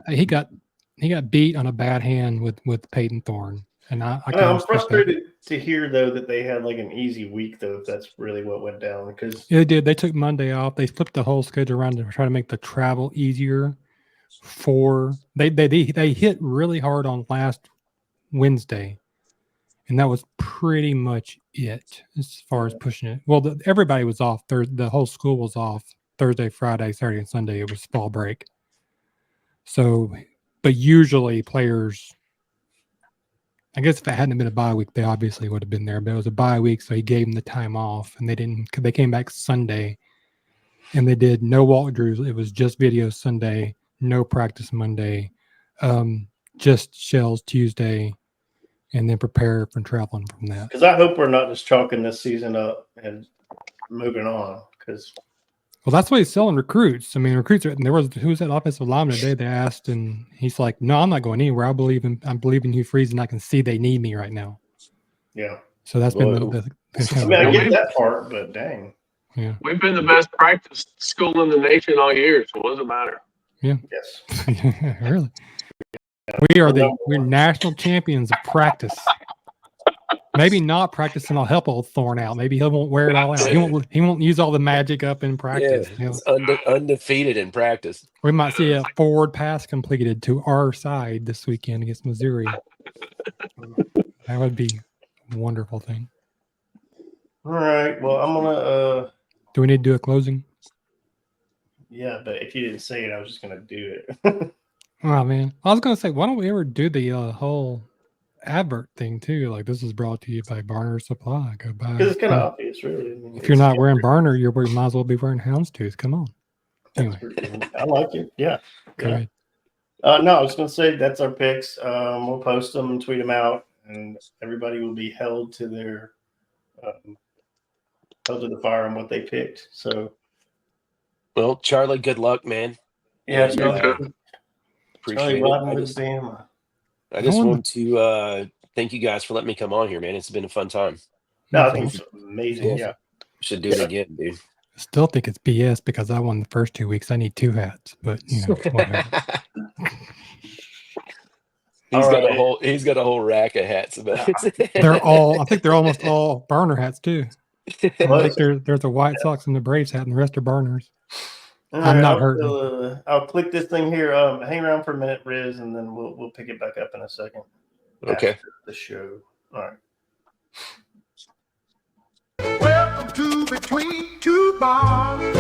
he got beat on a bad hand with Peyton Thorne, and I I'm frustrated to hear though that they had like an easy week though. If that's really what went down, because Yeah, they did. They took Monday off. They flipped the whole schedule around to try to make the travel easier. They hit really hard on last Wednesday, and that was pretty much it as far as pushing it. Well, everybody was off. The whole school was off Thursday, Friday, Saturday, and Sunday. It was fall break. So, but usually players, I guess if it hadn't been a bye week, they obviously would have been there. But it was a bye week, so he gave them the time off, and they didn't. They came back Sunday, and they did no walkthroughs. It was just video Sunday, no practice Monday, just shells Tuesday, and then prepare for traveling from that. because I hope we're not just chalking this season up and moving on. Because Well, that's why he's selling recruits. I mean, recruits. And who was that offensive lineman today? They asked, and he's like, "No, I'm not going anywhere. I believe in Hugh Freeze, and I can see they need me right now." yeah, So that's been the I mean I get that part, but dang, yeah. We've been the best practice school in the nation all year, so what does it matter? yes, Really, we're national champions of practice. Maybe not practicing will help old Thorne out. Maybe he won't wear it all out. He won't use all the magic up in practice. Yeah, it's undefeated in practice. We might see a forward pass completed to our side this weekend against Missouri. That would be a wonderful thing. all right. Well, I'm gonna Do we need to do a closing? yeah, but if you didn't say it, I was just gonna do it. Oh man, I was gonna say, why don't we ever do the whole advert thing too? Like, this is brought to you by Barner Supply. Go buy. Because it's kind of obvious, really. I mean, If you're not wearing Barner, you might as well be wearing Houndstooth. Come on. Anyway, I like it. Yeah. go ahead. No, I was going to say that's our picks. We'll post them and tweet them out, and everybody will be held to their held to the fire on what they picked. So, Well, Charlie, good luck, man. yeah, And, Charlie appreciate riding it. with Bama. I just wanna- want to thank you guys for letting me come on here, man. It's been a fun time. No, I think it's amazing. Yeah. Yeah. Should do it again, dude. I still think it's BS because I won the first 2 weeks. I need 2 hats, but you know, whatever. He's got a whole rack of hats. I think they're almost all burner hats too. I think there's a White Sox and the Braves hat, and the rest are burners. I'm not hurting. I'll click this thing here. Hang around for a minute, Riz, and then we'll pick it back up in a second. Okay. After the show. All right. Welcome to Between Two Barns.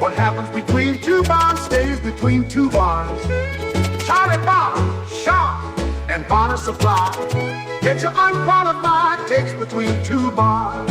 What happens between two barns stays between two barns. Charlie Barn, Sharp, and Barner Supply. Get your unqualified takes between two barns.